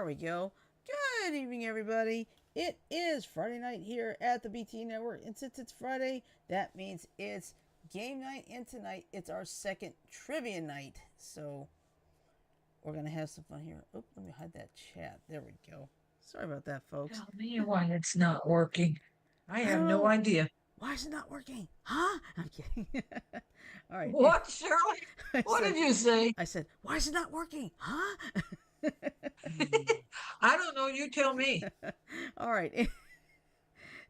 There we go. Good evening, everybody. It is Friday night here at the BTA Network, and since it's Friday, that means it's game night, and tonight it's our second trivia night. So we're gonna have some fun here. Oh, let me hide that chat. There we go. Sorry about that, folks. Tell me why it's not working. I I have don't no know. idea. Why is it not working? Huh? I'm kidding. All right. What, Shirley? What did you say? I said, why is it not working? Huh? I don't know. You tell me. All right.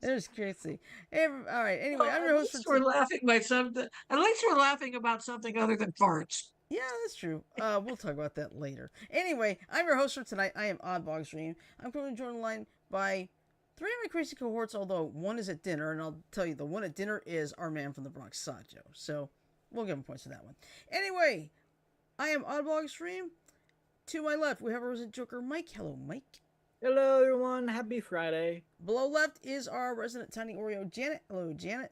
There's crazy. All right. Anyway, I'm At your host for least we're today. laughing by something. At least we're laughing about something other than farts. Yeah, that's true. We'll talk about that later. Anyway, I'm your host for tonight. I am Oddbog Stream. I'm currently joined online by three of my crazy cohorts, although one is at dinner, and I'll tell you, the one at dinner is our man from the Bronx, Sajo. So we'll give him points for that one. Anyway, I am Oddbog Stream. To my left, we have our resident Joker, Mike. Hello, Mike. Hello, everyone. Happy Friday. Below left is our resident Tiny Oreo, Janet. Hello, Janet.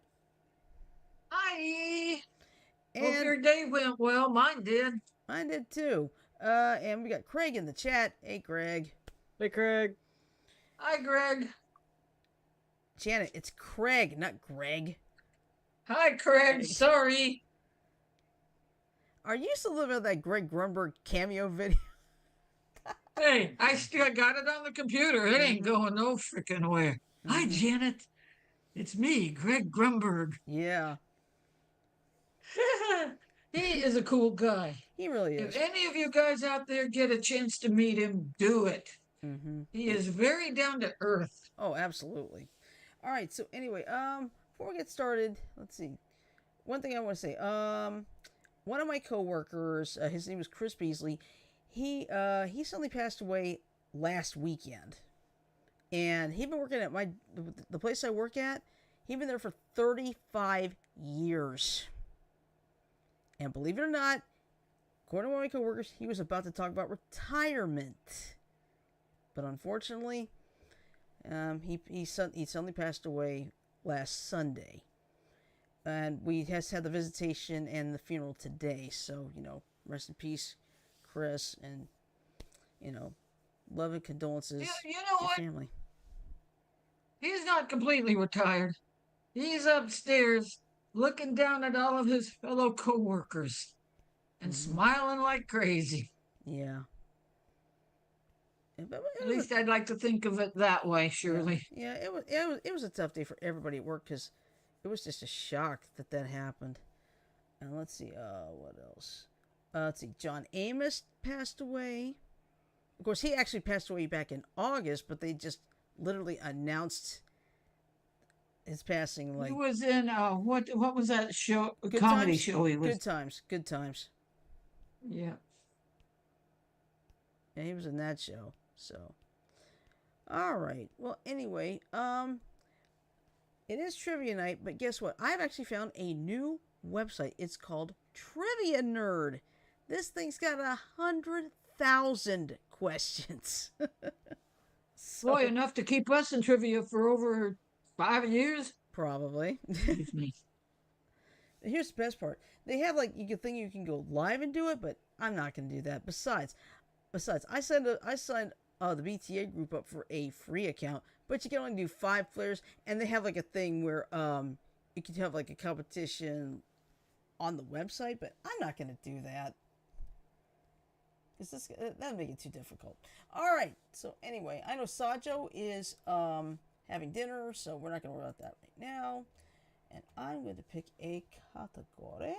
Hi. And hope your day went well. Mine did. Mine did too. And we got Craig in the chat. Hey, Craig. Hey, Craig. Hi, Greg. Janet, it's Craig, not Greg. Hi, Craig. Sorry. Are you still living with that Greg Grunberg cameo video? Hey, I still got it on the computer. It ain't going no freaking way. Hi, Janet. It's me, Greg Grumberg. Yeah. He is a cool guy. He really is. If any of you guys out there get a chance to meet him, do it. He is very down to earth. Oh, absolutely. All right. So anyway, before we get started, let's see. One thing I want to say. One of my coworkers, his name was Chris Beasley. He suddenly passed away last weekend, and he'd been working at the place I work at. He'd been there for 35 years. And believe it or not, according to one of my coworkers, he was about to talk about retirement. But unfortunately, he suddenly passed away last Sunday. And we just had the visitation and the funeral today. So, rest in peace, Chris, and, love and condolences You know to what? your family. He's not completely retired. He's upstairs looking down at all of his fellow coworkers and smiling like crazy. Yeah. At least I'd like to think of it that way, Shirley. Yeah, it was a tough day for everybody at work because it was just a shock that happened. And let's see, what else? Let's see, John Amos passed away. Of course, he actually passed away back in August, but they just literally announced his passing. Like, He was in what was that show? Good Comedy Times? show he was. Good Times. Yeah. Yeah, he was in that show. So, all right. Well, anyway, it is trivia night, but guess what? I've actually found a new website. It's called Trivia Nerd. This thing's got 100,000 questions. Boy, enough to keep us in trivia for over 5 years. Probably. Excuse me. Here's the best part. They have you can go live and do it, but I'm not going to do that. Besides, I signed the BTA group up for a free account, but you can only do 5 players, and they have like a thing where you can have like a competition on the website, but I'm not going to do that. Because that'd make it too difficult. All right. So anyway, I know Sajo is having dinner, so we're not going to worry about that right now. And I'm going to pick a category.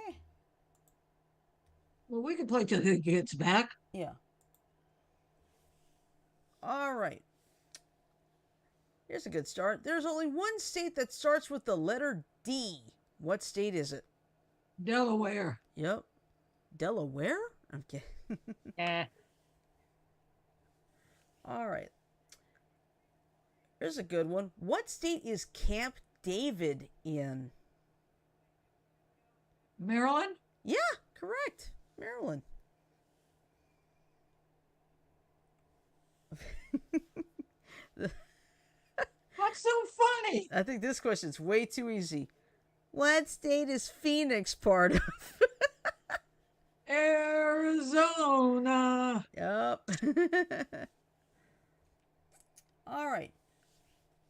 Well, we can play till he gets back. Yeah. All right. Here's a good start. There's only one state that starts with the letter D. What state is it? Delaware. Yep. Delaware? I'm kidding. All right. Here's a good one. What state is Camp David in? Maryland? Yeah, correct. Maryland. What's so funny? I think this question's way too easy. What state is Phoenix part of? Arizona. Yup. All right.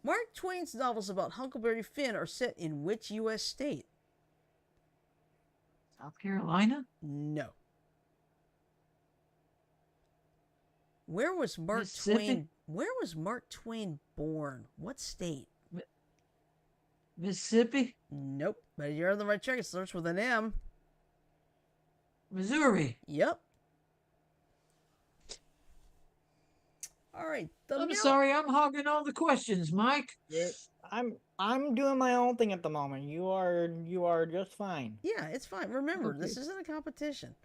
Mark Twain's novels about Huckleberry Finn are set in which U.S. state? South Carolina? No. Where was Mark Mississippi? Twain? Where was Mark Twain born? What state? Mississippi? Nope. But you're on the right track. It starts with an M. Missouri? Yep. All right. I'm sorry, I'm hogging all the questions, Mike. I'm doing my own thing at the moment. You are just fine. Yeah, it's fine. Remember, Okay. this isn't a competition.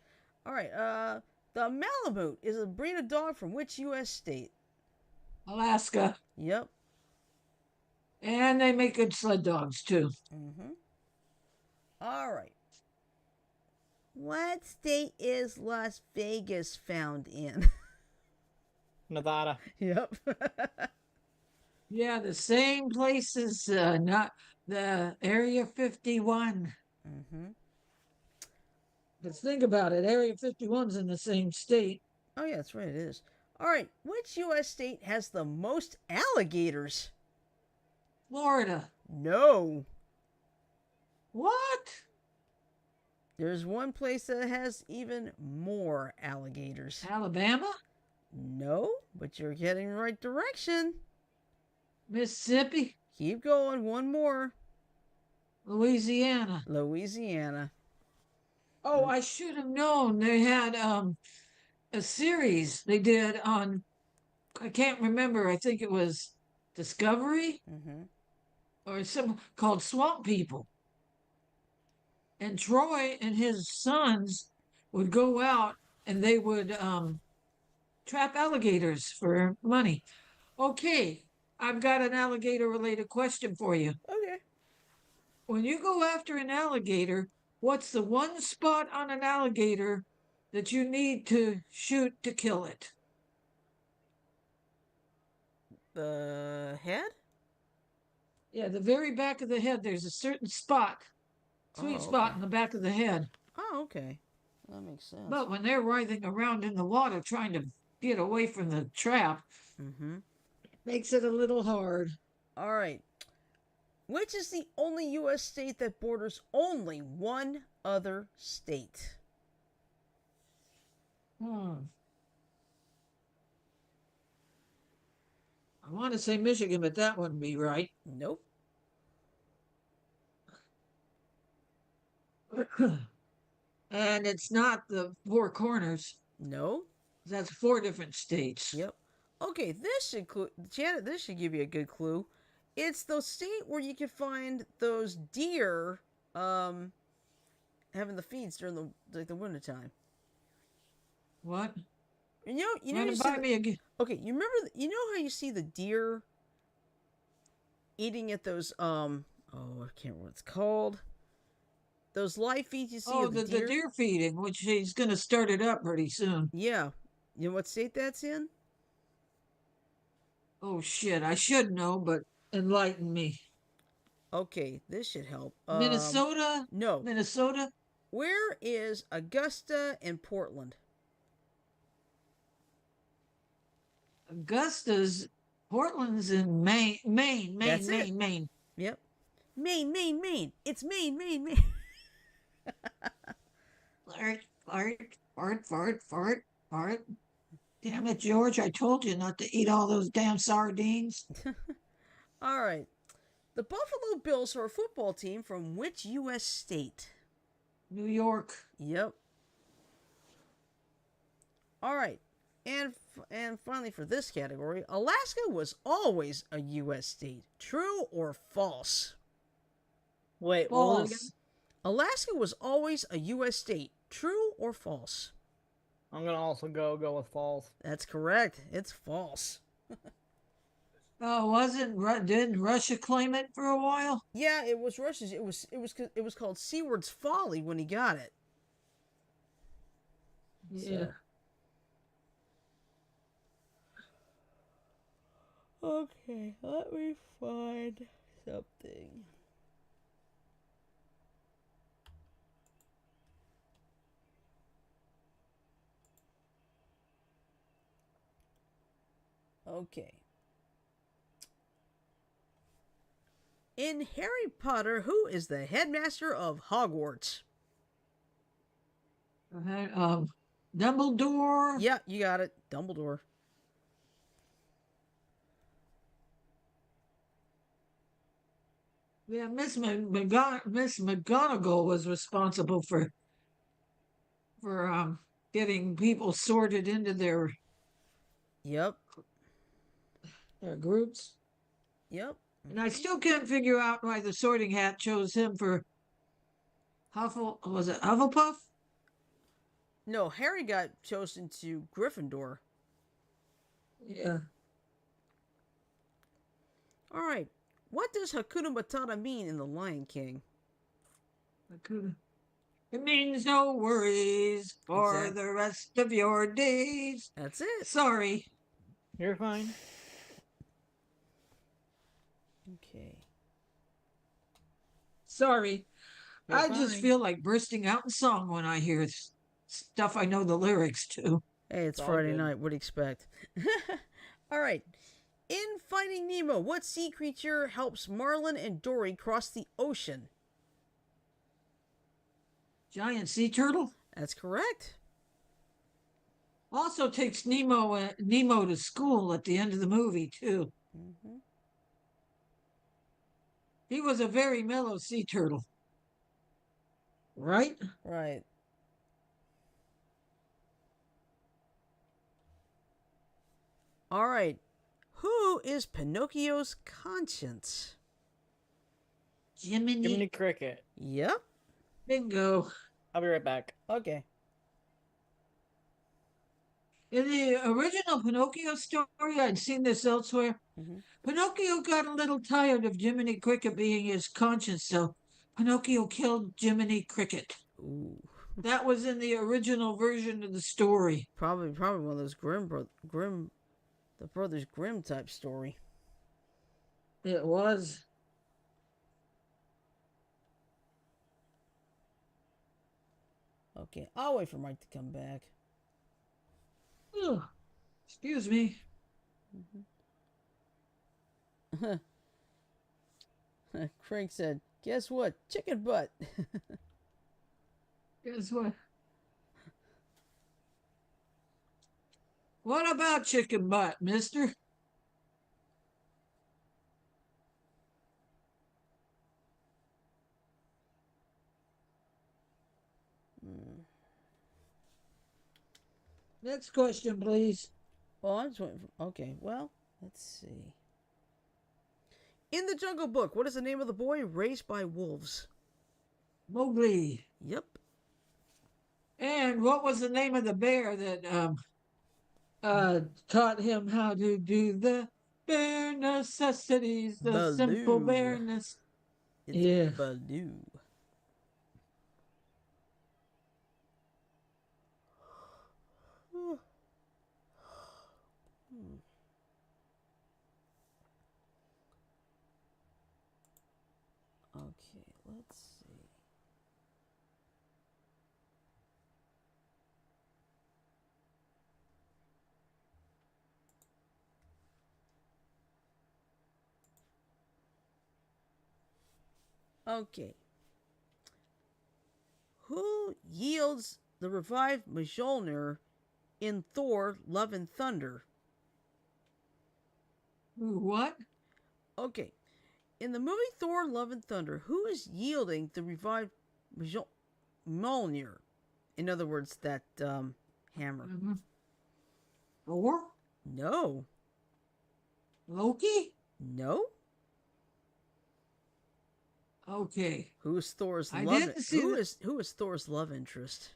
All right. The Malamute is a breed of dog from which U.S. state? Alaska. Yep. And they make good sled dogs, too. Mm-hmm. All right. What state is Las Vegas found in? Nevada. Yep. Yeah, the same place as not the Area 51. Mm-hmm. But think about it, Area 51's in the same state. Oh, yeah, that's right, it is. All right. Which U.S. state has the most alligators? Florida. No. What? There's one place that has even more alligators. Alabama? No, but you're heading in the right direction. Mississippi? Keep going. One more. Louisiana. Louisiana. Oh, I should have known. They had a series they did on, I can't remember, I think it was Discovery Mm-hmm. or some called Swamp People. And Troy and his sons would go out and they would trap alligators for money. Okay, I've got an alligator related question for you. Okay. When you go after an alligator, what's the one spot on an alligator that you need to shoot to kill it? The head? Yeah, the very back of the head, there's a certain spot, sweet spot in the back of the head. Oh, okay. That makes sense. But when they're writhing around in the water trying to get away from the trap, Mm-hmm. makes it a little hard. All right. Which is the only U.S. state that borders only one other state? I want to say Michigan, but that wouldn't be right. Nope. And it's not the Four Corners. No. That's 4 different states. Yep. Okay, this should Janet. This should give you a good clue. It's the state where you can find those deer, having the feeds during the wintertime. What? You know, Run you it see by me again. okay, you remember, you know how you see the deer eating at those, oh, I can't remember what it's called. Those live feeds you see Oh, of the the deer? deer feeding, which he's going to start it up pretty soon. Yeah. You know what state that's in? Oh, shit. I should know, but enlighten me. Okay, this should help. Minnesota? No. Minnesota? Where is Augusta and Portland? Augusta's, Portland's in Maine. That's it. Maine. Yep. Maine. It's Maine. Fart. Damn it, George. I told you not to eat all those damn sardines. All right. The Buffalo Bills are a football team from which U.S. state? New York. Yep. All right. And finally for this category, Alaska was always a U.S. state. True or false? Wait, what was it again? False. Alaska was always a U.S. state. True or false? I'm gonna also go with false. That's correct. It's false. Oh, didn't Russia claim it for a while? Yeah, it was Russia's. It was called Seward's Folly when he got it. Yeah. Okay, let me find something. Okay. In Harry Potter, who is the headmaster of Hogwarts? Dumbledore. Yeah, you got it. Dumbledore. Yeah, Miss McGonagall was responsible for getting people sorted into Yep. their groups. Yep. And I still can't figure out why the Sorting Hat chose him for Hufflepuff? No, Harry got chosen to Gryffindor. Yeah. All right. What does Hakuna Matata mean in The Lion King? It means no worries for the rest of your days. That's it. Sorry. You're fine. Okay. Sorry. You're I just fine. feel like bursting out in song when I hear stuff I know the lyrics to. Hey, it's It's all Friday good. night. What do you expect? All right. In Finding Nemo, what sea creature helps Marlin and Dory cross the ocean? Giant sea turtle That's correct. also takes Nemo to school at the end of the movie too. Mm-hmm. He was a very mellow sea turtle, right? Right. All right. Who is Pinocchio's conscience? Jiminy Cricket. Yep. Bingo. I'll be right back. Okay. In the original Pinocchio story, I'd seen this elsewhere. Mm-hmm. Pinocchio got a little tired of Jiminy Cricket being his conscience, so Pinocchio killed Jiminy Cricket. Ooh. That was in the original version of the story. Probably one of those the Brothers Grimm type story. It was. Okay, I'll wait for Mike to come back. Ugh. Excuse me. Craig said, "Guess what? Chicken butt." Guess what? What about chicken butt, mister? Next question, please. Oh, I'm just waiting for, okay, well, let's see. In the Jungle Book, what is the name of the boy raised by wolves? Mowgli. Yep. And what was the name of the bear that taught him how to do the bare necessities, the simple Baloo. bareness? It's Yeah. Baloo. Okay, let's see. Okay. Who yields the revived Mjolnir in Thor: Love and Thunder? What? Okay. In the movie Thor: Love and Thunder, who is yielding the revived Mjolnir? In other words, that hammer. Mm-hmm. Thor? No. Loki? No. Okay. Who is Thor's I love? didn't see Who is Thor's love interest?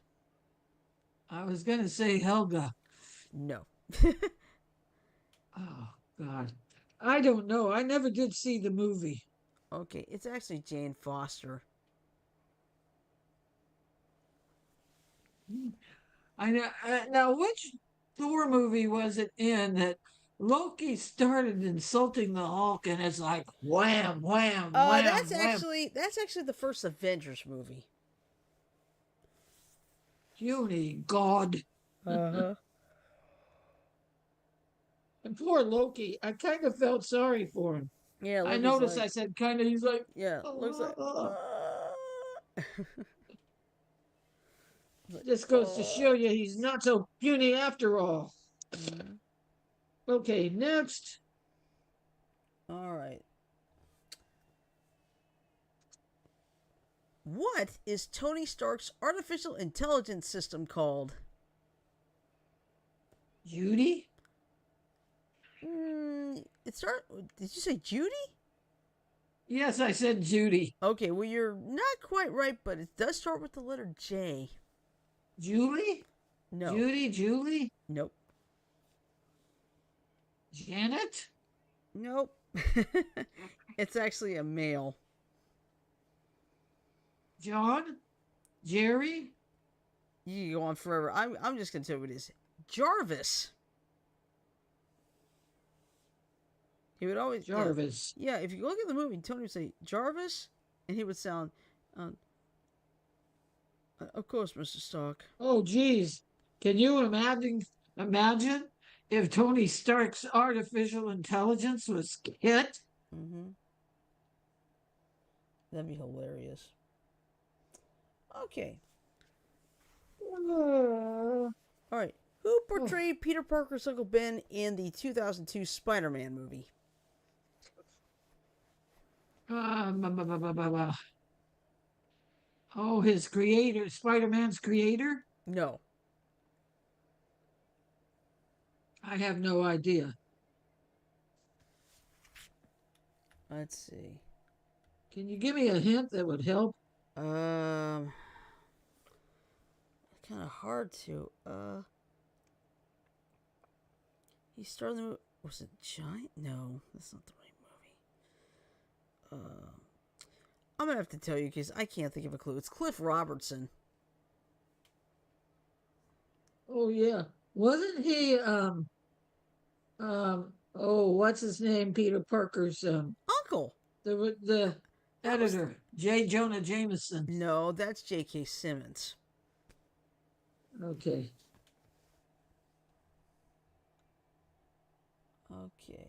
I was gonna say Helga. No. Oh God. I don't know. I never did see the movie. Okay, it's actually Jane Foster. I know. Now, which Thor movie was it in that Loki started insulting the Hulk and it's like wham, wham, wham, wham? That's actually the first Avengers movie. Puny God. Uh-huh. And poor Loki. I kind of felt sorry for him. Yeah, I look, he's noticed. like, I said kind of. He's like, yeah, looks like, oh. He's like, This goes to oh. show you he's not so puny after all. Mhm. Okay, next. All right. What is Tony Stark's artificial intelligence system called? Judy? It start. Did you say Judy? Yes, I said Judy. Okay, well you're not quite right, but it does start with the letter J. Julie? No. Judy? Julie? Nope. Janet? Nope. It's actually a male. John? Jerry? You can go on forever. I'm just gonna tell you what it is. Jarvis. He would always Jarvis. Yeah. If you look at the movie, Tony would say Jarvis, and he would sound, uh, of course, Mr. Stark. Oh, geez. Can you imagine if Tony Stark's artificial intelligence was Kit? Mm-hmm. That'd be hilarious. Okay. All right. Who portrayed Peter Parker's Uncle Ben in the 2002 Spider-Man movie? Oh, his creator, Spider-Man's creator? No. I have no idea. Let's see. Can you give me a hint that would help? Kind of hard to. He started the movie. Was it Giant? No, that's not the right movie. I'm gonna have to tell you because I can't think of a clue. It's Cliff Robertson. Oh yeah. Wasn't he oh, what's his name? Peter Parker's Uncle. the That was editor, J. Jonah Jameson. no. That's J.K. Simmons. Okay. Okay.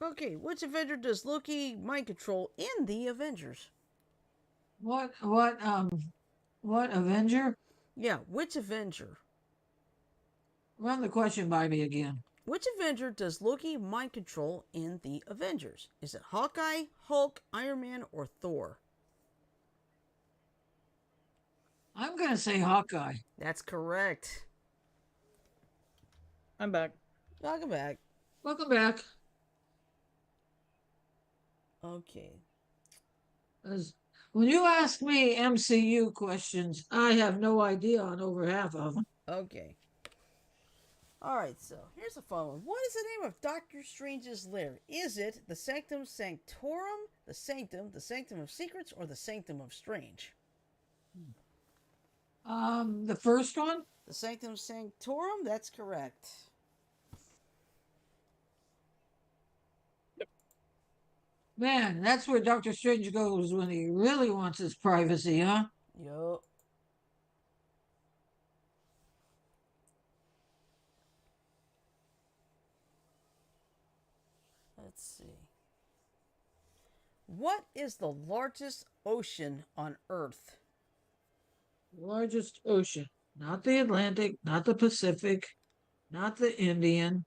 Okay, which Avenger does Loki mind control in the Avengers? What Avenger? Yeah, which Avenger? Run the question by me again. Which Avenger does Loki mind control in the Avengers? Is it Hawkeye, Hulk, Iron Man, or Thor? I'm gonna say Hawkeye. That's correct. I'm back. Welcome back. Welcome back. Okay. When you ask me MCU questions, I have no idea on over half of them. Okay. Alright, so here's a fun one. What is the name of Doctor Strange's lair? Is it the Sanctum Sanctorum, the Sanctum of Secrets, or the Sanctum of Strange? The first one? The Sanctum Sanctorum? That's correct. Man, that's where Doctor Strange goes when he really wants his privacy, huh? Yup. Let's see. What is the largest ocean on Earth? Largest ocean. Not the Atlantic, not the Pacific, not the Indian.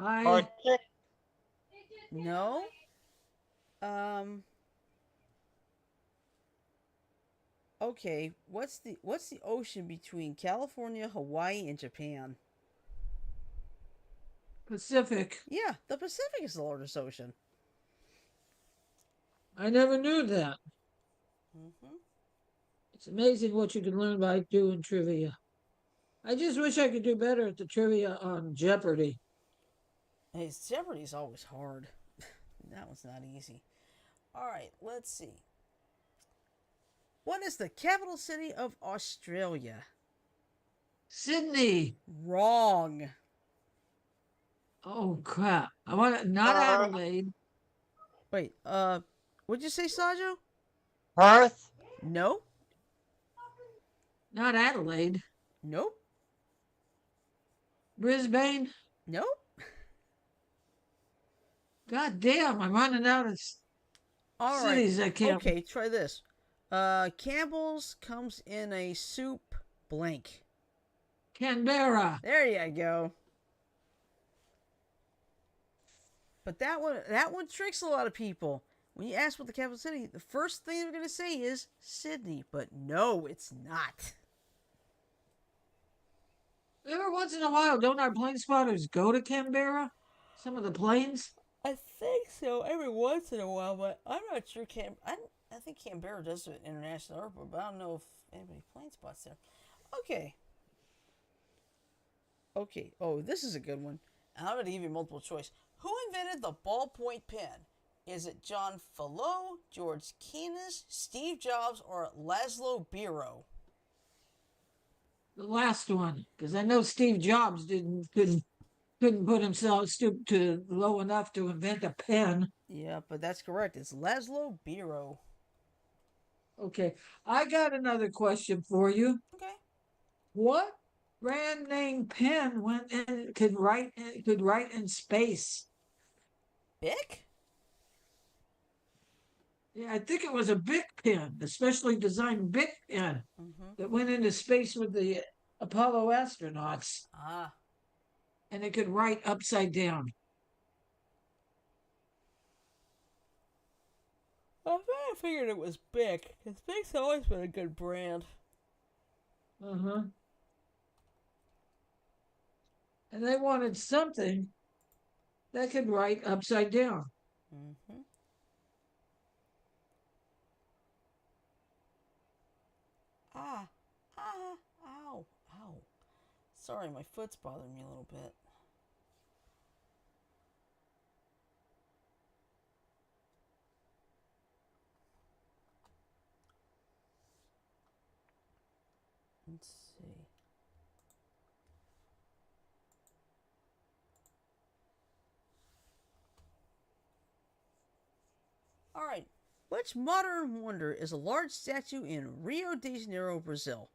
Arctic. No. Um. Okay. What's the ocean between California, Hawaii, and Japan? Pacific. Yeah, the Pacific is the largest ocean. I never knew that. Mm-hmm. It's amazing what you can learn by doing trivia. I just wish I could do better at the trivia on Jeopardy. Hey, Jeopardy's always hard. That one's not easy. All right, let's see. What is the capital city of Australia? Sydney. Wrong. Oh crap! I want not Adelaide. Wait, what'd you say, Sajo? Perth? No. Not Adelaide. Nope. Brisbane. Nope. God damn, I'm running out of All right. cities I can't. Okay, try this. Campbell's comes in a soup blank. Canberra. There you go. But that one tricks a lot of people. When you ask what the capital city, the first thing they're going to say is Sydney. But no, it's not. Every once in a while, don't our plane spotters go to Canberra? Some of the planes? I think so every once in a while, but I'm not sure. I think Canberra does an international airport, but I don't know if anybody plane spots there. Okay. Okay. Oh, this is a good one. I'm going to give you multiple choice. Who invented the ballpoint pen? Is it John Fallot, George Keynes, Steve Jobs, or Laszlo Biro? The last one, because I know Steve Jobs couldn't put himself stoop to low enough to invent a pen. Yeah, but that's correct. It's Laszlo Biro. Okay, I got another question for you. Okay. What brand name pen went in could write in space? Bic? Yeah, I think it was a Bic pen, a specially designed Bic pen that went into space with the Apollo astronauts, Ah. and it could write upside down. I figured it was Bic, because Bic's always been a good brand. Uh-huh. And they wanted something that could write upside down. Mm-hmm. Ah. Ah. Ow. Ow. Sorry, my foot's bothering me a little bit. Let's see. All right. Which modern wonder is a large statue in Rio de Janeiro, Brazil?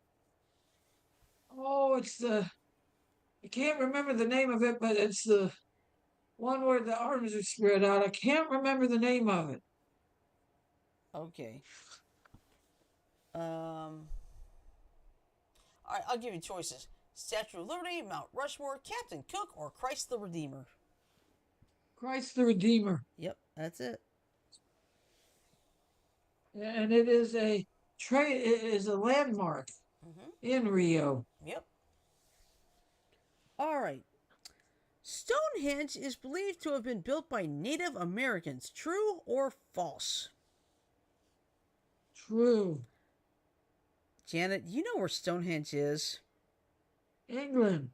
Oh, I can't remember the name of it, but it's the one where the arms are spread out. I can't remember the name of it. Okay. All right, I'll give you choices: Statue of Liberty, Mount Rushmore, Captain Cook, or Christ the Redeemer. Christ the Redeemer. Yep, that's it. And it is a landmark in Rio. Yep. All right. Stonehenge is believed to have been built by Native Americans. True or false? True. Janet, you know where Stonehenge is. England.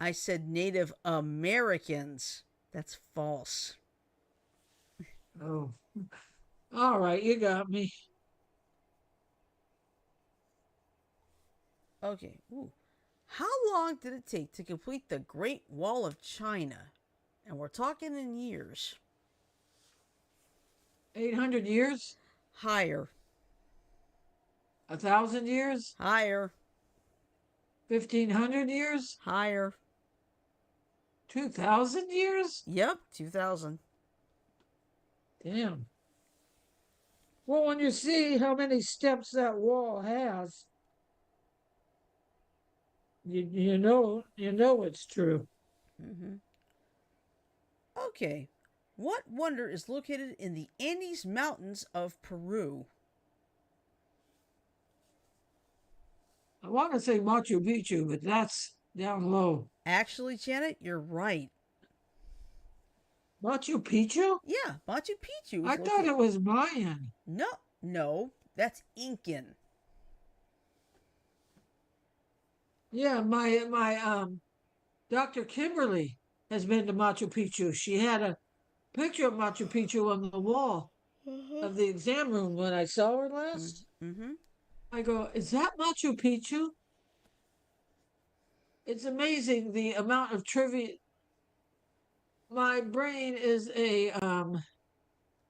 I said Native Americans. That's false. Oh. All right, you got me. Okay. Ooh. How long did it take to complete the Great Wall of China? And we're talking in years. 800 years? Higher. 1,000 years? Higher. 1,500 years? Higher. 2,000 years? Yep, 2000. Damn. Well, when you see how many steps that wall has, you know it's true. Mm-hmm. Okay. What wonder is located in the Andes Mountains of Peru? I want to say Machu Picchu, but that's down low. Actually, Janet, you're right. Machu Picchu? Yeah, Machu Picchu. I thought it was Mayan. No, that's Incan. Yeah, my Dr. Kimberly has been to Machu Picchu. She had a picture of Machu Picchu on the wall of the exam room when I saw her last. Mm-hmm. I go, is that Machu Picchu? It's amazing the amount of trivia. My brain is a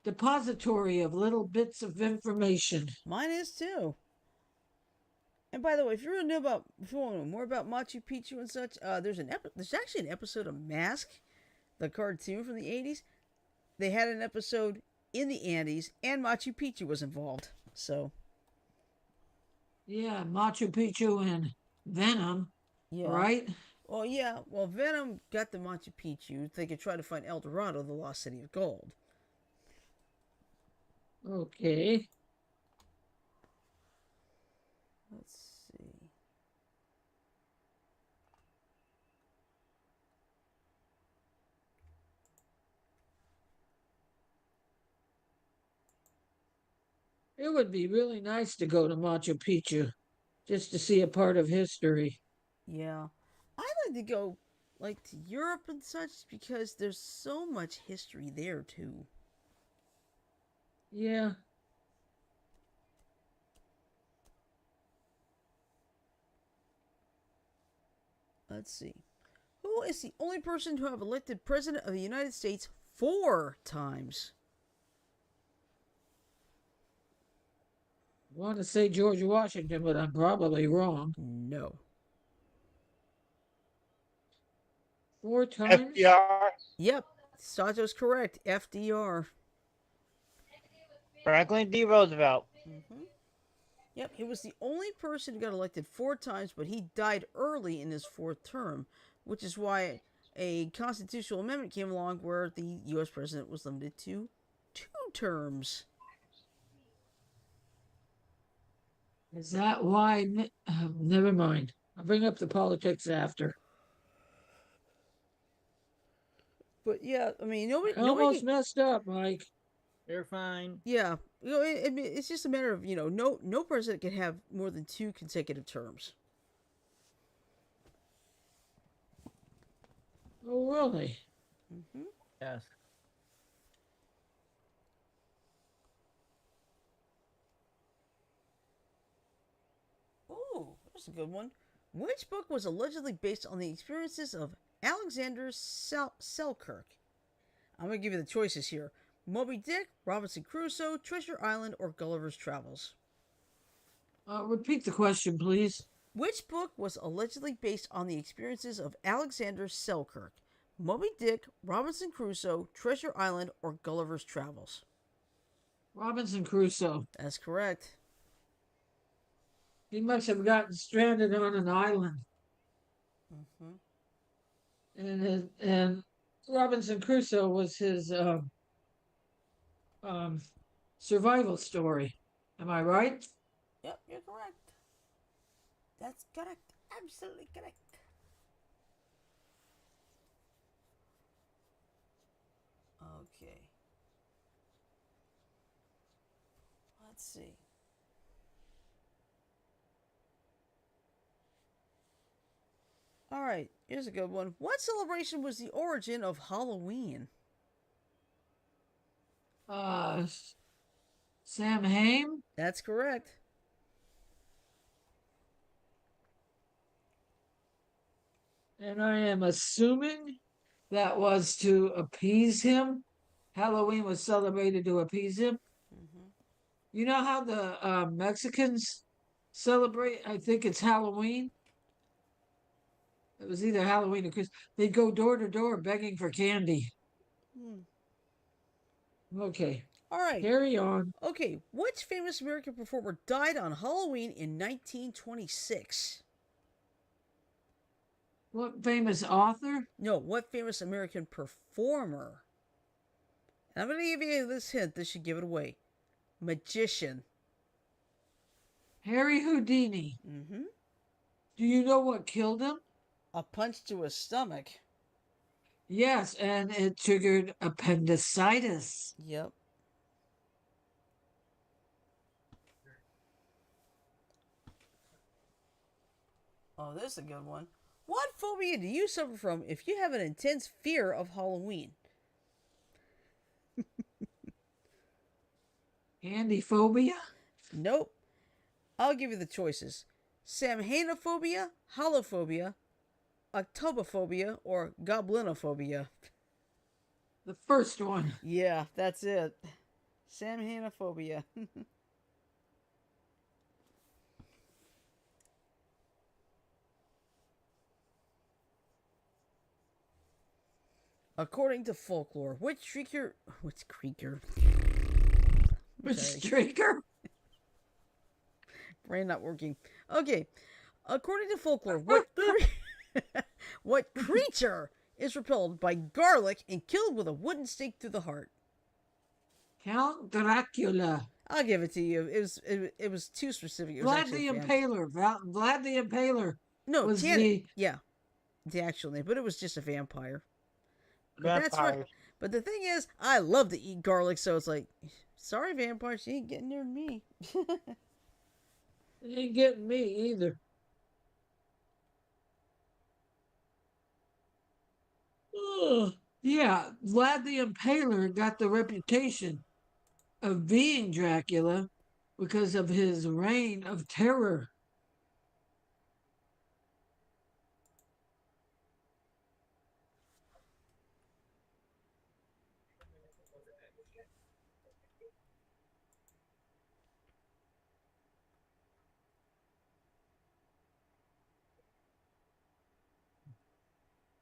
depository of little bits of information. Mine is too. And by the way, if you want to know more about Machu Picchu and such, there's actually an episode of Mask, the cartoon from the '80s. They had an episode in the Andes, and Machu Picchu was involved. So Yeah, Machu Picchu and Venom, yeah. right? Well, yeah. Well, Venom got the Machu Picchu. They could try to find El Dorado, the lost city of gold. Okay. Let's see. It would be really nice to go to Machu Picchu just to see a part of history. Yeah. I like to go like to Europe and such because there's so much history there too. Yeah. Let's see. Who is the only person to have elected president of the United States 4 times? I want to say George Washington, but I'm probably wrong. No. 4 times? FDR, Yep. Sato's correct. FDR. Franklin D. Roosevelt. Mm-hmm. Yep, he was the only person who got elected 4 times, but he died early in his 4th term, which is why a constitutional amendment came along where the U.S. president was limited to 2 terms. Is that why? Never mind. I'll bring up the politics after. But yeah, I mean, I almost messed up, Mike. You're fine. Yeah, it's just a matter of no president can have more than 2 consecutive terms. Oh, really? Mm-hmm. Yes. Oh, that's a good one. Which book was allegedly based on the experiences of Alexander Selkirk? I'm going to give you the choices here. Moby Dick, Robinson Crusoe, Treasure Island, or Gulliver's Travels. Repeat the question, please. Which book was allegedly based on the experiences of Alexander Selkirk? Moby Dick, Robinson Crusoe, Treasure Island, or Gulliver's Travels? Robinson Crusoe. That's correct. He must have gotten stranded on an island. Mm-hmm. And Robinson Crusoe was his survival story. Am I right? Yep, you're correct. That's correct. Absolutely correct. Okay. Let's see. All right, here's a good one. What celebration was the origin of Halloween? Samhain? That's correct. And I am assuming that was to appease him. Halloween was celebrated to appease him. Mm-hmm. You know how the Mexicans celebrate? I think it's Halloween. It was either Halloween or Christmas. They'd go door to door begging for candy. Okay. All right. Carry on. Okay, which famous American performer died on Halloween in 1926? What famous author? No, what famous American performer? And I'm going to give you this hint. This should give it away. Magician. Harry Houdini. Mm-hmm. Do you know what killed him? A punch to his stomach. Yes, and it triggered appendicitis. Yep. Oh, this is a good one. What phobia do you suffer from if you have an intense fear of Halloween? Candy phobia? Nope. I'll give you the choices. Samhainophobia, holophobia, octobophobia, or goblinophobia. The first one. Yeah, that's it. Samhanophobia. According to folklore, which creature? With Sorry, Straker? brain not working. Okay, according to folklore, what creature is repelled by garlic and killed with a wooden stake through the heart? Count Dracula. I'll give it to you. It was too specific. It was Vlad actually the a fan. Impaler. Vlad the Impaler No, was yeah, the actual name, but it was just a vampire. But that's right. Vampires. But the thing is, I love to eat garlic, so it's like, sorry, vampire, she ain't getting near me. It ain't getting me either. Ugh. Yeah, Vlad the Impaler got the reputation of being Dracula because of his reign of terror.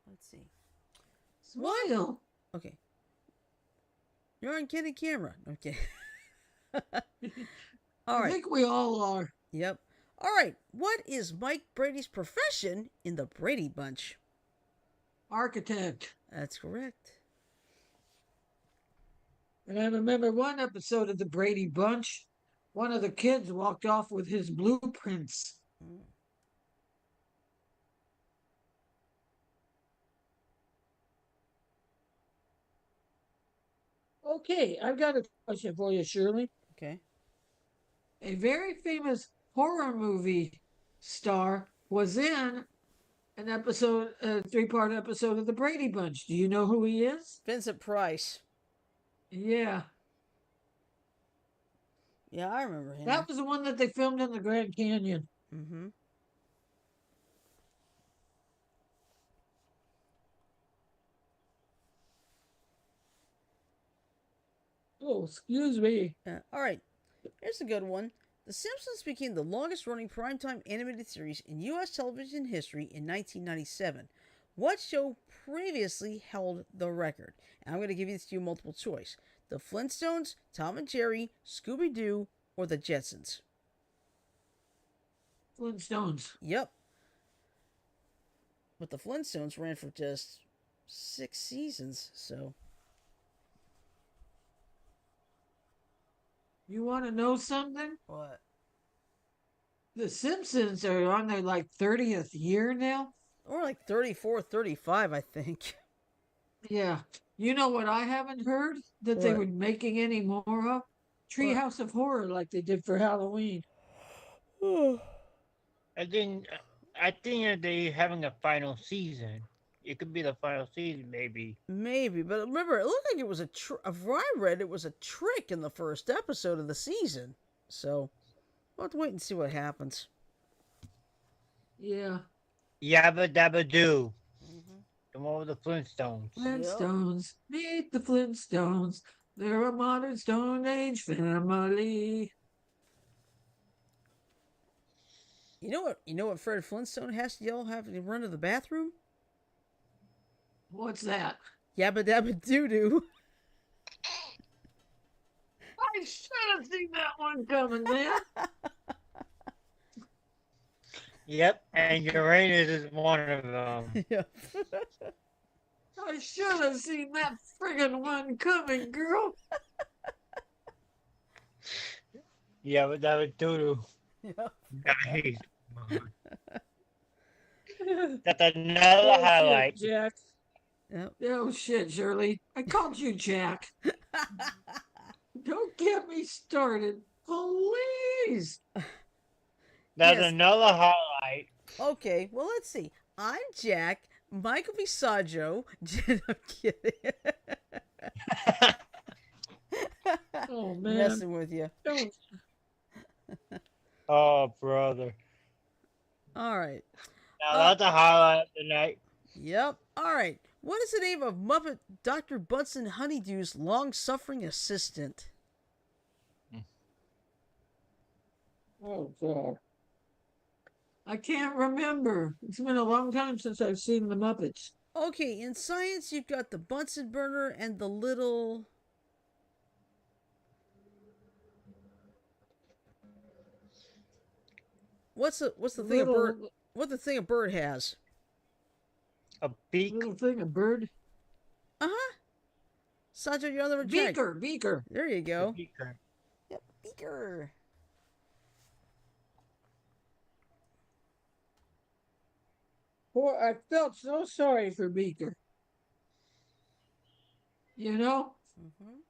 Let's see. Smile. Okay. You're on candid camera. Okay. All I right. think we all are. Yep. All right. What is Mike Brady's profession in the Brady Bunch? Architect. That's correct. And I remember one episode of the Brady Bunch. One of the kids walked off with his blueprints. Mm. Okay, I've got a question for you, Shirley. Okay. A very famous horror movie star was in an episode, a three-part episode of the Brady Bunch. Do you know who he is? Vincent Price. Yeah, Yeah, I remember him. that was the one that they filmed in the Grand Canyon. Mm-hmm. Oh, excuse me. All right. Here's a good one. The Simpsons became the longest running primetime animated series in U.S. television history in 1997. What show previously held the record? And I'm going to give you multiple choice. The Flintstones, Tom and Jerry, Scooby-Doo, or the Jetsons? Flintstones. Yep. But the Flintstones ran for just 6 seasons, so... You want to know something? What? The Simpsons are on their like 30th year now. Or like 34, 35, I think. Yeah. You know what I haven't heard that they What? were making any more of? Treehouse of Horror like they did for Halloween. I think they having a final season. It could be the final season, maybe. Maybe, but remember, it looked like it was if I read, it was a trick in the first episode of the season. So, we'll have to wait and see what happens. Yeah. Yabba Dabba Doo. Mm-hmm. The one with the Flintstones. Flintstones. Meet the Flintstones. They're a modern Stone Age family. You know what? You know what Fred Flintstone has to yell having to run to the bathroom? What's that? Yabba dabba doo doo. I should have seen that one coming, man. Yep, and Uranus is one of them. Yeah. I should have seen that friggin' one coming, girl. Yabba Dabba Doo Doo. Yeah. Nice. That's another highlight. Shit, Jack. Yep. Oh shit, Shirley. I called you Jack. Don't get me started. Please. That's Yes. another highlight. Okay, well, let's see. I'm Jack. Michael Visaggio. I'm kidding. Oh man. Messing with you. Don't. Oh, brother. All right. Now that's a highlight of the night. Yep. All right. What is the name of Muppet Dr. Bunsen Honeydew's long-suffering assistant? Oh God. I can't remember. It's been a long time since I've seen the Muppets. Okay, in science, you've got the Bunsen burner and the little. What's the thing a bird? Little What the thing a bird has? A beak. little thing, a bird. Uh huh. Sancho, you're on the right track. Beaker. There you The go. beaker. Yep, beaker. Poor, I felt so sorry for Beaker. You know? Mm-hmm.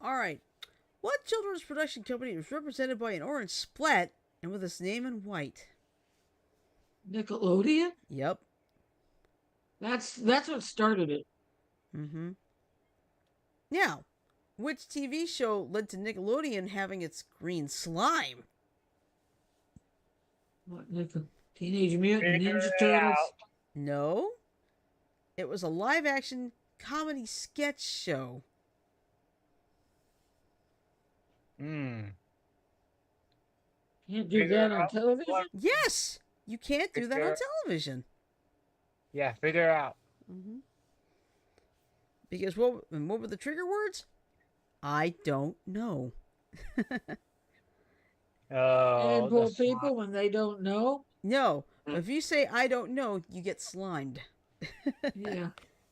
All right. What children's production company is represented by an orange splat and with its name in white? Nickelodeon? Yep. That's what started it. Mm-hmm. Now, which TV show led to Nickelodeon having its green slime? What Teenage Mutant Figure Ninja it Turtles? out. No. It was a live action comedy sketch show. Hmm. Can't do Figure that it on out. television? Yes! You can't do that on Figure. television. Yeah, figure it out. Mm-hmm. Because what were the trigger words? I don't know. Oh, And the poor slime. people when they don't know? No. If you say I don't know, you get slimed. Yeah.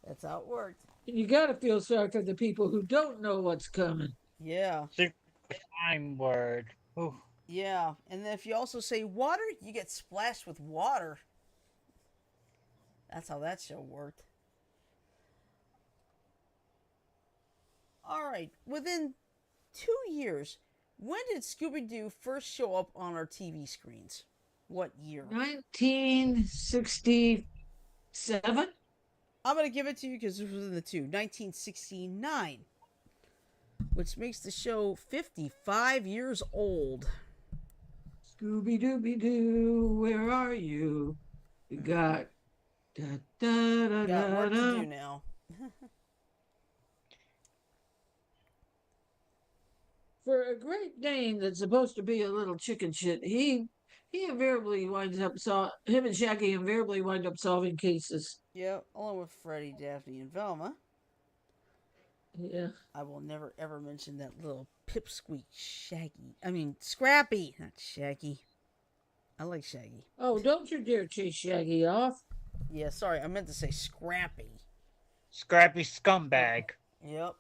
That's how it worked. You gotta feel sorry for the people who don't know what's coming. Yeah. Secret slime word. Ooh. Yeah. And then if you also say water, you get splashed with water. That's how that show worked. All right. Within 2 years, when did Scooby Doo first show up on our TV screens? What year? 1967? I'm going to give it to you because this was in the two. 1969. Which makes the show 55 years old. Scooby Dooby Doo, where are you? We got da, da, da, Got work to da. do now. For a Great Dane that's supposed to be a little chicken shit, he invariably winds up him and Shaggy invariably wind up solving cases. Yep, along with Freddy, Daphne, and Velma. Yeah. I will never ever mention that little pipsqueak Shaggy. I mean, Scrappy, not Shaggy. I like Shaggy. Oh, don't you dare chase Shaggy off. Yeah, sorry, I meant to say Scrappy. Scrappy scumbag. Yep.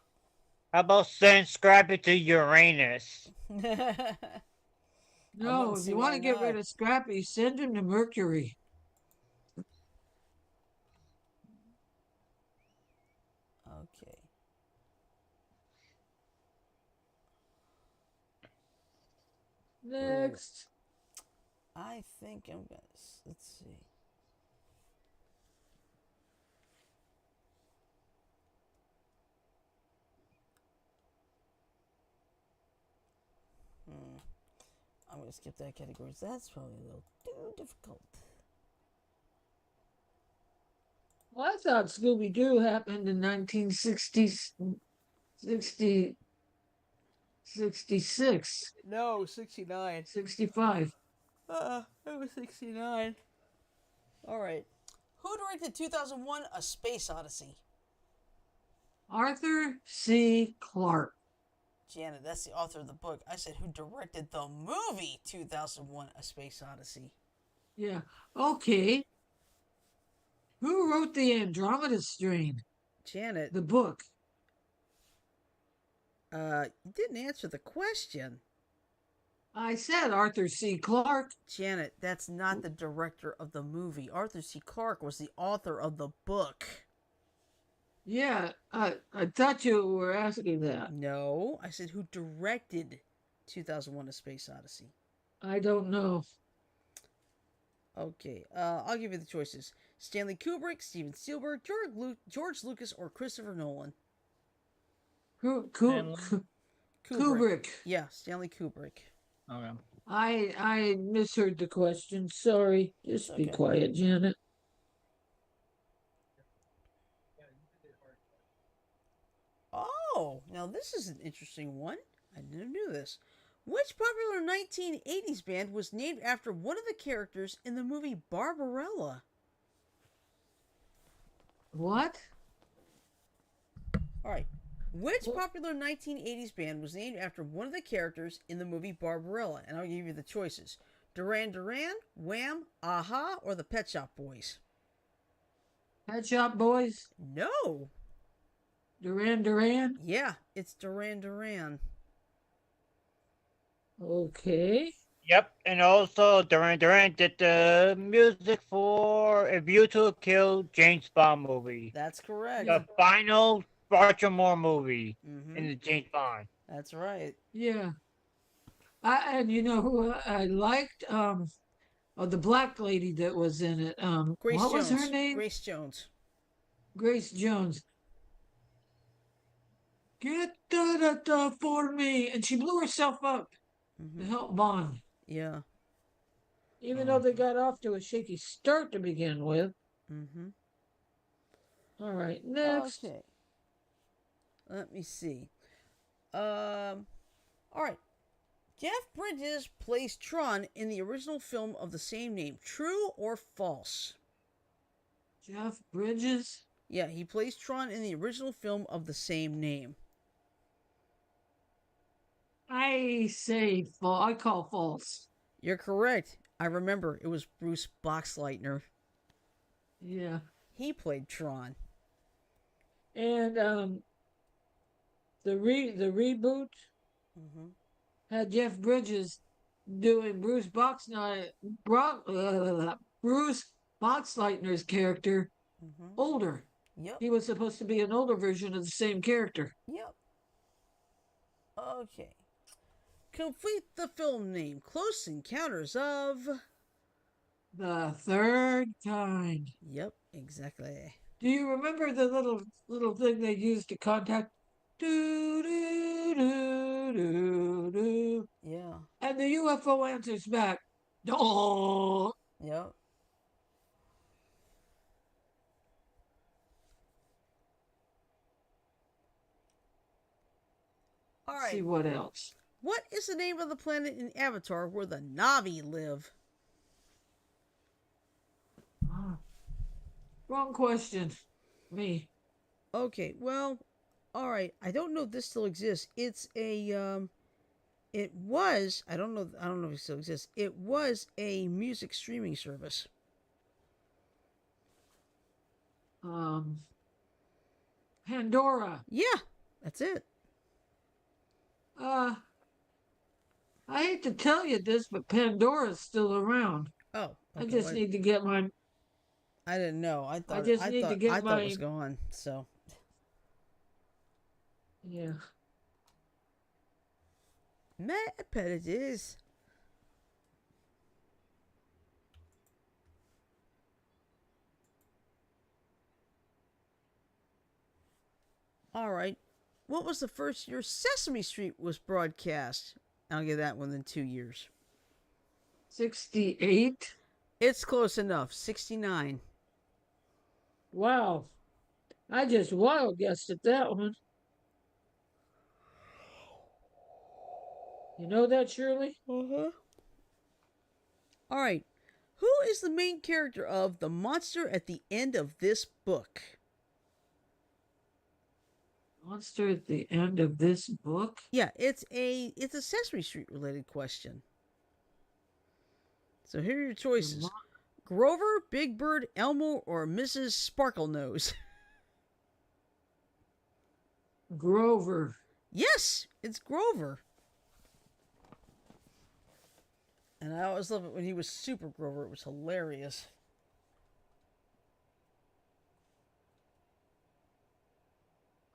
How about send Scrappy to Uranus? No, if you want to get rid of Scrappy, send him to Mercury. Okay. Next. I think I'm gonna. Let's see. I'm gonna skip that category. That's probably a little too difficult. Well, I thought Scooby Doo happened in 1960, 60, 66, No, 69. 65. It was 69. All right. Who directed 2001: A Space Odyssey? Arthur C. Clarke. Janet, that's the author of the book. I said who directed the movie 2001: A Space Odyssey. Yeah. Okay. Who wrote the Andromeda Strain? Janet, The book. you didn't answer the question. I said Arthur C. Clarke. Janet, that's not the director of the movie. Arthur C. Clarke was the author of the book. Yeah, I thought you were asking that. No, I said who directed 2001: A Space Odyssey. I don't know. Okay, I'll give you the choices: Stanley Kubrick, Steven Spielberg, George Lucas, or Christopher Nolan. Kubrick. Yeah, Stanley Kubrick. Okay. I misheard the question. Sorry. Just be Okay. quiet, Janet. Oh, now this is an interesting one. I didn't know this. Which popular 1980s band was named after one of the characters in the movie Barbarella? What? All right. Which Well, popular 1980s band was named after one of the characters in the movie Barbarella? And I'll give you the choices: Duran Duran, Wham, Aha, or the Pet Shop Boys. Pet Shop Boys? No. Duran Duran? Yeah, it's Duran Duran. Okay. Yep, and also Duran Duran did the music for A View to a Kill James Bond movie. That's correct. Yeah. The final Roger Moore movie Mm-hmm. in the James Bond. That's right. Yeah. And you know who I liked? The black lady that was in it. Grace What was Jones. her name? Grace Jones. Grace Jones. Get that for me, and she blew herself up to Mm-hmm. help Bond. Yeah. Even though they got off to a shaky start to begin with. Mm-hmm. All right, next. Okay. Let me see. All right. Jeff Bridges plays Tron in the original film of the same name. True or false? Jeff Bridges. Yeah, he plays Tron in the original film of the same name. I say false. I call false. You're correct. I remember it was Bruce Boxleitner. Yeah. He played Tron. And the reboot Mm-hmm. had Jeff Bridges doing Bruce Boxleitner's character Mm-hmm. older. Yep. He was supposed to be an older version of the same character. Yep. Okay. Complete the film name. Close Encounters of... The third kind. Yep, exactly. Do you remember the little thing they used to contact? Do do do do do. Yeah. And the UFO answers back. Oh. Yep. All right. See what else. What is the name of the planet in Avatar where the Na'vi live? Wrong question. Me. Okay, well, all right. I don't know if this still exists. It's a it was, I don't know if it still exists. It was a music streaming service. Pandora. Yeah, that's it. I hate to tell you this, but Pandora's still around. Oh, I okay, just need to get my. I didn't know. I thought just need to get I thought it was my- gone. So Yeah. Matt Appendages. All right. What was the first year Sesame Street was broadcast? I'll give that one in 2 years. 68. It's close enough. 69. Wow. I just wild guessed at that one. You know that, Shirley? Uh-huh. All right. Who is the main character of The Monster at the End of This Book? Monster at the end of this book? Yeah, it's a Sesame Street related question. So here are your choices. Grover, Big Bird, Elmo, or Mrs. Sparklenose? Grover. Yes, it's Grover. And I always love it when he was Super Grover. It was hilarious.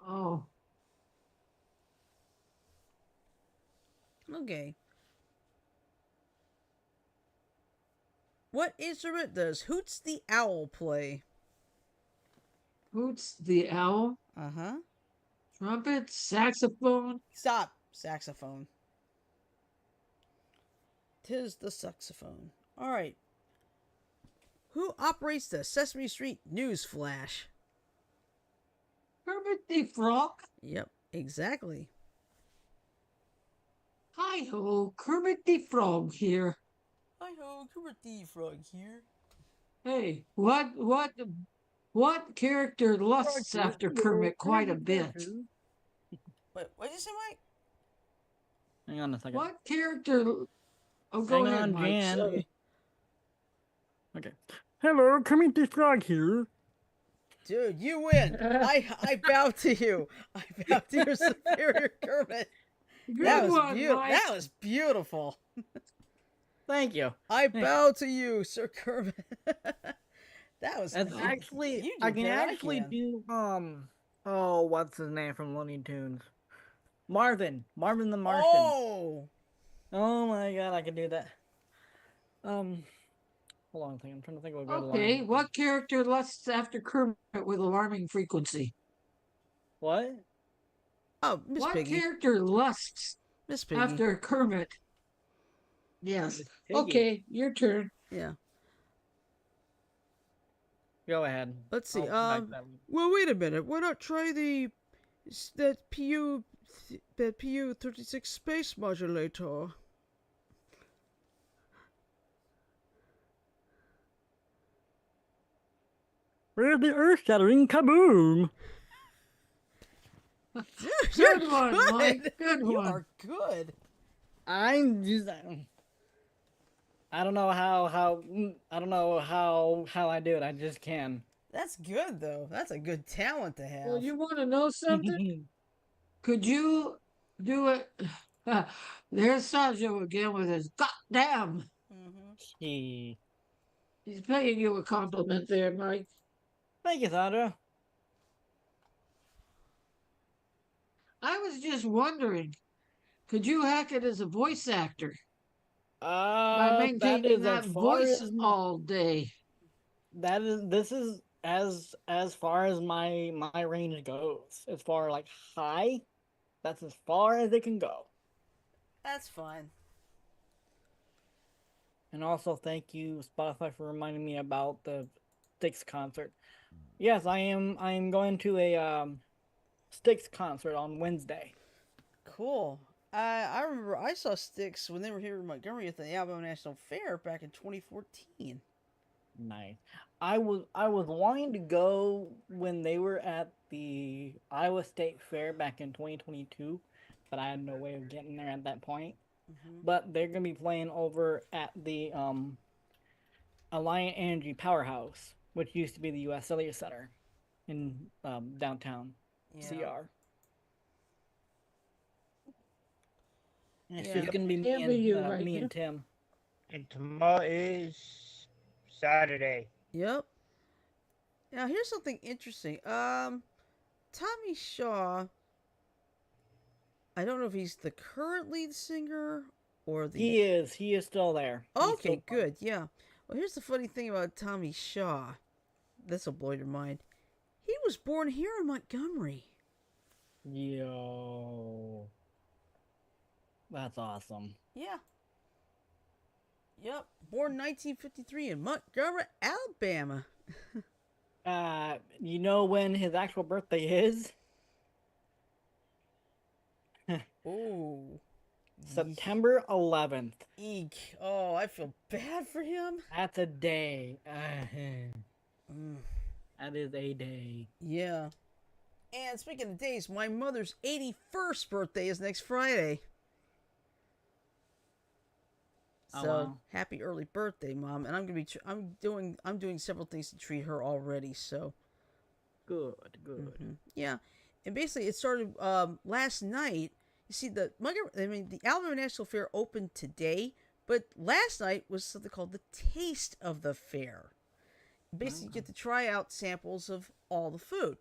Oh. Okay. What instrument does Hoots the Owl play? Hoots the owl? Uh-huh. Trumpet? Saxophone? Stop. Saxophone. 'Tis the saxophone. All right. Who operates the Sesame Street News Flash? Kermit the Frog? Yep, Exactly. Hi ho, Kermit the Frog here. Hi ho, Kermit the Frog here. Hey, what character lusts after Kermit quite a bit? Wait, what did you say, Mike? Hang on a second. What character? Oh, go Hang ahead, on, Mike. Jan. Sorry. Okay. Hello, Kermit the Frog here. Dude, you win. I bow to you. I bow to your superior Kermit. Good one, Mike. That was beautiful. Thank you. I bow to you, Sir Kermit. That was That's actually you do I can better than actually can. do oh, what's his name from Looney Tunes? Marvin the Martian. Oh, Oh my god, I can do that. Hold on a second. I'm trying to think of a good Okay, line. what character lusts after Kermit with alarming frequency? What? oh, Miss What Piggy. character lusts Miss Piggy. after Kermit? Yes. Miss Piggy. Okay, your turn. Yeah. Go ahead. Let's see. I'll back that one. Well, wait a minute. Why not try that PU 36 space modulator? Where's the earth-shattering kaboom? Dude, Good you're one, good. Mike. Good You one. are good. I'm just I don't know how I don't know how I do it. I just can. That's good though. That's a good talent to have. Well, you want to know something? Could you do it? There's Sanjo again with his goddamn. Mm-hmm. He's paying you a compliment there, Mike. Thank you, Sandra. I was just wondering, could you hack it as a voice actor by That maintaining is that as far voice as all day? this is as far as my range goes. As far like high, that's as far as it can go. That's fine. And also thank you Spotify for reminding me about the Styx concert. Yes, I am going to a Styx concert on Wednesday. Cool. I remember I saw Styx when they were here in Montgomery at the Alabama National Fair back in 2014. Nice. I was wanting to go when they were at the Iowa State Fair back in 2022, but I had no way of getting there at that point. Mm-hmm. But they're gonna be playing over at the Alliant Energy Powerhouse, which used to be the U.S. Cellular Center in downtown CR. It's Yeah. just gonna be Envy you right me here. and Tim. And tomorrow is Saturday. Yep. Now here's something interesting. Tommy Shaw. I don't know if he's the current lead singer or the. He is still there. He's Okay, still good. Yeah. Well, here's the funny thing about Tommy Shaw. This'll blow your mind. He was born here in Montgomery. Yo, that's awesome. Yeah. Yep. Born 1953 in Montgomery, Alabama. You know when his actual birthday is? Oh. September 11th. Eek. Oh, I feel bad for him. That's a day. Mm. That is a day. Yeah. And speaking of days, my mother's 81st birthday is next Friday. Oh, So wow. happy early birthday, Mom! And I'm gonna be I'm doing several things to treat her already. So Good. yeah, and basically it started last night. You see the Alabama National Fair opened today, but last night was something called the Taste of the Fair. Basically, you get to try out samples of all the food.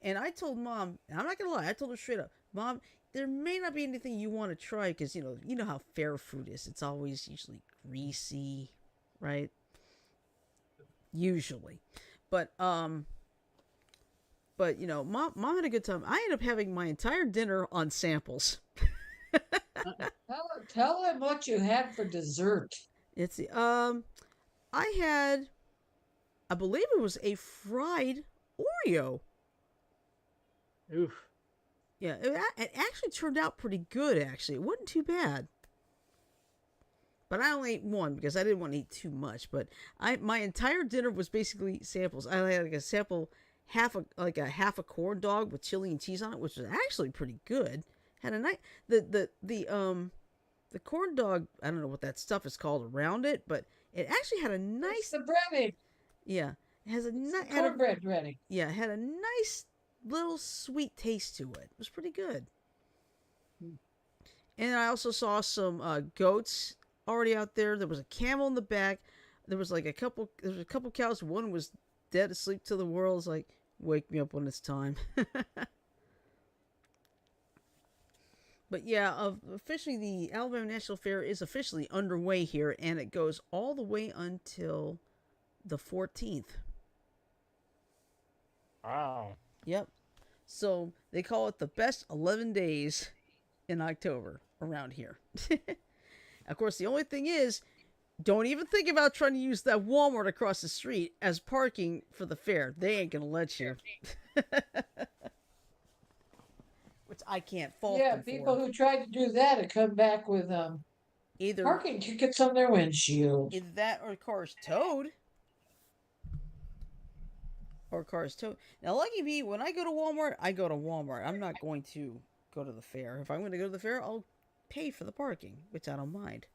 And I told Mom, and I'm not gonna lie, I told her straight up, Mom, there may not be anything you want to try because you know how fair food is. It's always usually greasy, right? Usually, but Mom had a good time. I ended up having my entire dinner on samples. Tell him what you had for dessert. It's I had, I believe it was a fried Oreo. Oof. Yeah, it actually turned out pretty good. Actually, it wasn't too bad. But I only ate one because I didn't want to eat too much. But my entire dinner was basically samples. I had like a sample half a corn dog with chili and cheese on it, which was actually pretty good. Had a nice the corn dog. I don't know what that stuff is called around it, but it actually had a It's nice the breading. yeah. It has a It's the had a cornbread breading. yeah, it had a nice little sweet taste to it. It was pretty good. And I also saw some goats already out there. There was a camel in the back. There was like there was a couple cows. One was dead asleep to the world. It's like, wake me up when it's time. But yeah, officially the Alabama National Fair is officially underway here, and it goes all the way until the 14th. Wow. Yep. So they call it the best 11 days in October around here. Of course, the only thing is, don't even think about trying to use that Walmart across the street as parking for the fair. They ain't gonna let you. Which I can't fault Yeah, them people for. who tried to do that have come back with Either parking tickets on their windshield. either that or the car's towed. Or car's towed. Now, lucky me, when I go to Walmart, I go to Walmart. I'm not going to go to the fair. If I'm going to go to the fair, I'll pay for the parking, which I don't mind.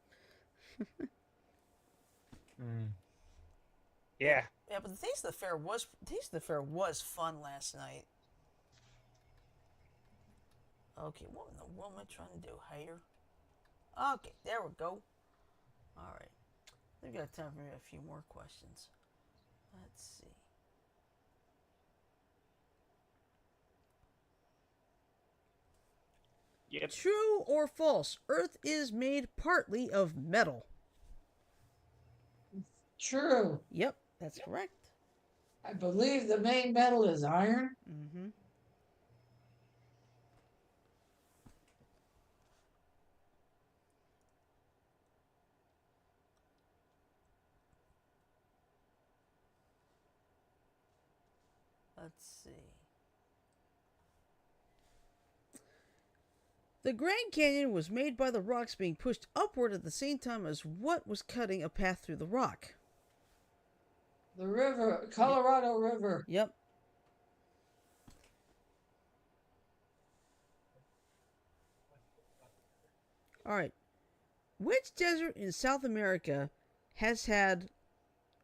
Yeah. Yeah, but the Taste of the Fair was fun last night. Okay, what in the world am I trying to do here? Okay, there we go. All right, we've got time for a few more questions. Let's see. Yep. True or false? Earth is made partly of metal. True. Yep, that's correct. I believe the main metal is iron. Mm-hmm. Let's see. The Grand Canyon was made by the rocks being pushed upward at the same time as what was cutting a path through the rock. The river, Colorado River. Yep. All right. Which desert in South America has had,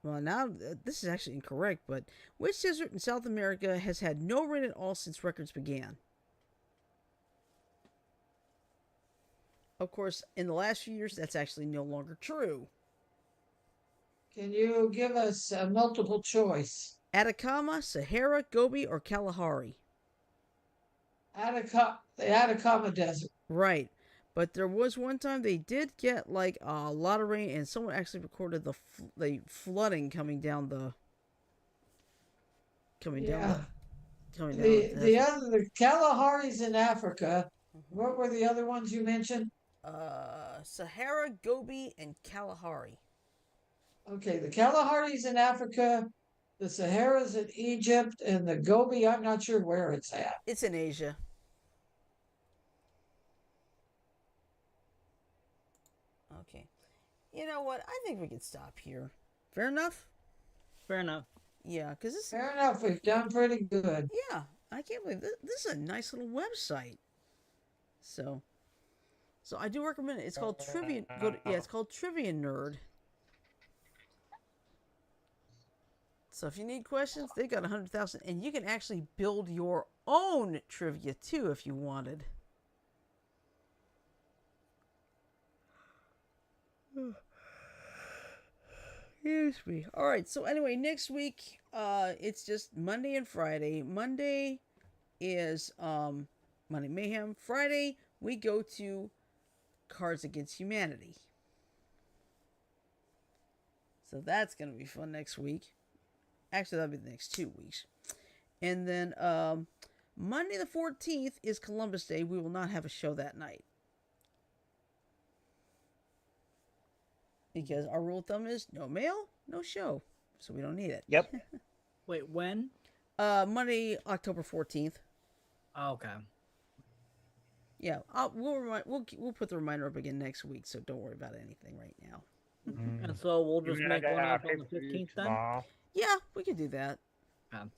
well, now this is actually incorrect, but which desert in South America has had no rain at all since records began? Of course, in the last few years, that's actually no longer true. Can you give us a multiple choice? Atacama, Sahara, Gobi, or Kalahari? The Atacama Desert. Right. But there was one time they did get like a lot of rain, and someone actually recorded the flooding coming down the The Kalahari's in Africa. What were the other ones you mentioned? Sahara, Gobi, and Kalahari. Okay, the Kalahari's in Africa, the Sahara's in Egypt, and the Gobi, I'm not sure where it's at. It's in Asia. Okay. You know what? I think we could stop here. Fair enough? Fair enough. Yeah, because this... Fair enough, we've done pretty good. Yeah, I can't believe this is a nice little website. So I do recommend it. It's called Trivia. It's called Trivia Nerd. So if you need questions, they got 100,000, and you can actually build your own trivia too if you wanted. Excuse me. All right. So anyway, next week, it's just Monday and Friday. Monday is Monday Mayhem. Friday we go to Cards Against Humanity. So that's gonna be fun next week. Actually, that'll be the next 2 weeks. And then Monday the 14th is Columbus Day. We will not have a show that night. Because our rule of thumb is no mail, no show. So we don't need it. Yep. Wait, when? Monday, October 14th. Oh, okay. Yeah, we'll put the reminder up again next week, so don't worry about anything right now. And Mm. so we'll You just mean I make one got a up on the pay-per-view 15th then? tomorrow? Yeah, we can do that. Um,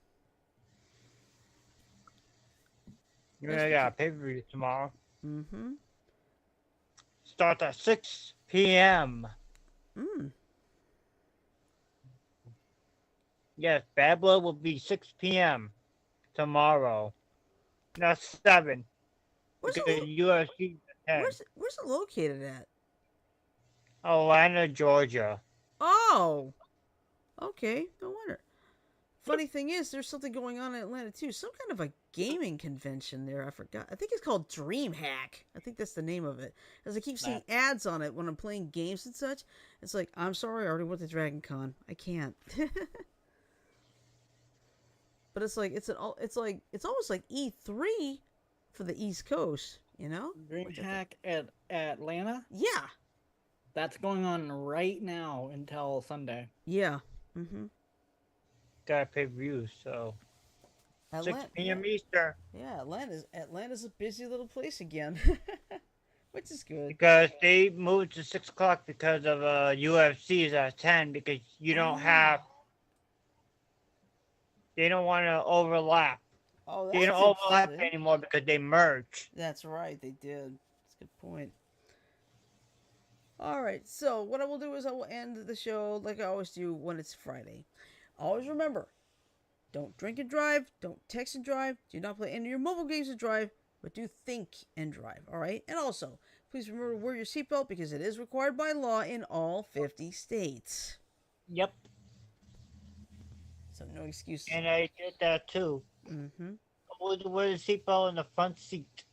You mean Yes, I we got can. a pay-per-view tomorrow? Mm-hmm. Starts at 6 p.m. Mm. Yes, Bad Blood will be 6 p.m. tomorrow. Not 7, Where's because it? UFC is at 10. Where's it located at? Atlanta, Georgia. Oh, okay. No wonder. Funny thing is, there's something going on in Atlanta too. Some kind of a gaming convention there. I forgot. I think it's called DreamHack. I think that's the name of it. As I keep seeing ads on it when I'm playing games and such. It's like, I'm sorry, I already went to Dragon Con. I can't. But it's like it's almost like E3 for the East Coast. You know? DreamHack at Atlanta. Yeah. That's going on right now until Sunday. Yeah. Mm-hmm. Got a pay-per-view, so 6 Atlanta. p.m. Eastern. Yeah, Atlanta's a busy little place again, which is good. Because they moved to 6 o'clock because of UFC is at 10, because you don't have, they don't want to overlap. Oh, They don't that's overlap interesting. anymore because they merged. That's right, they did. That's a good point. All right, so what I will do is I will end the show like I always do when it's Friday. Always remember, don't drink and drive, don't text and drive, do not play any of your mobile games and drive, but do think and drive, all right? And also, please remember to wear your seatbelt because it is required by law in all 50 states. Yep. So no excuses. And I did that too. Mm-hmm. Wear the seatbelt in the front seat.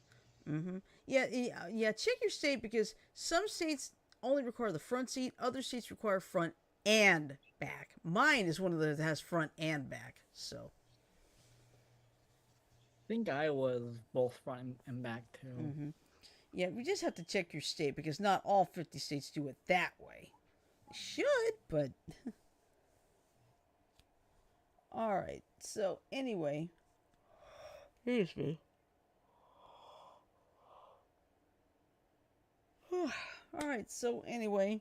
Mm-hmm. Yeah. Check your state because some states only require the front seat. Other states require front and back. Mine is one of those that has front and back. So. I think I was both front and back too. Mm-hmm. Yeah, we just have to check your state because not all 50 states do it that way. They should, but. All right. So anyway. Excuse me. All right, so anyway,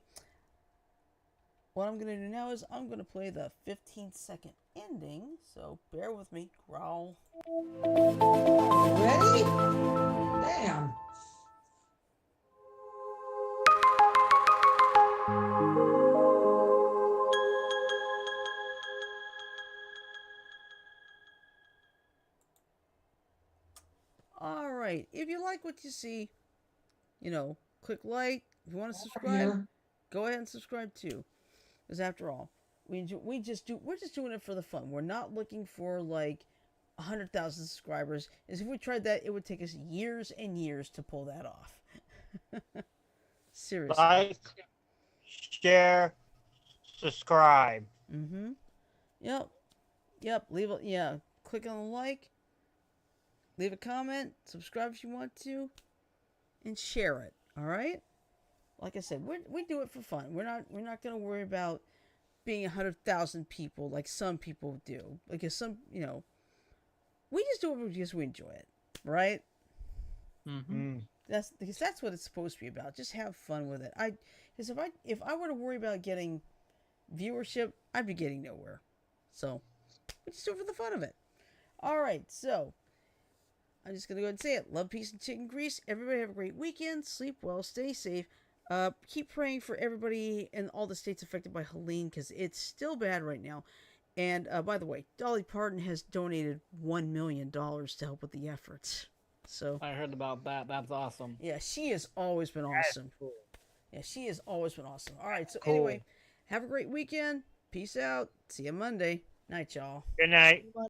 what I'm going to do now is I'm going to play the 15-second ending, so bear with me. Growl. Ready? Damn. All right, if you like what you see, click like. If you want to subscribe, Here. go ahead and subscribe too. Because after all, we're just doing it for the fun. We're not looking for like 100,000 subscribers. As if we tried that, it would take us years and years to pull that off. Seriously. Like, share, subscribe. Mm-hmm. Yep. Click on the like. Leave a comment. Subscribe if you want to. And share it. All right. Like I said, we do it for fun. We're not gonna worry about being 100,000 people like some people do. Because we just do it because we enjoy it, right? Mm-hmm. That's what it's supposed to be about. Just have fun with it. Because if I were to worry about getting viewership, I'd be getting nowhere. So we just do it for the fun of it. All right, so I'm just gonna go ahead and say it. Love, peace, and chicken grease. Everybody have a great weekend. Sleep well. Stay safe. Keep praying for everybody in all the states affected by Helene because it's still bad right now. And by the way, Dolly Parton has donated $1 million to help with the efforts. So I heard about that. That's awesome. yeah, she has always been awesome. Cool. Yeah, she has always been awesome. All right, so Cool. anyway, have a great weekend. Peace out. See you Monday. Night, y'all. Good night.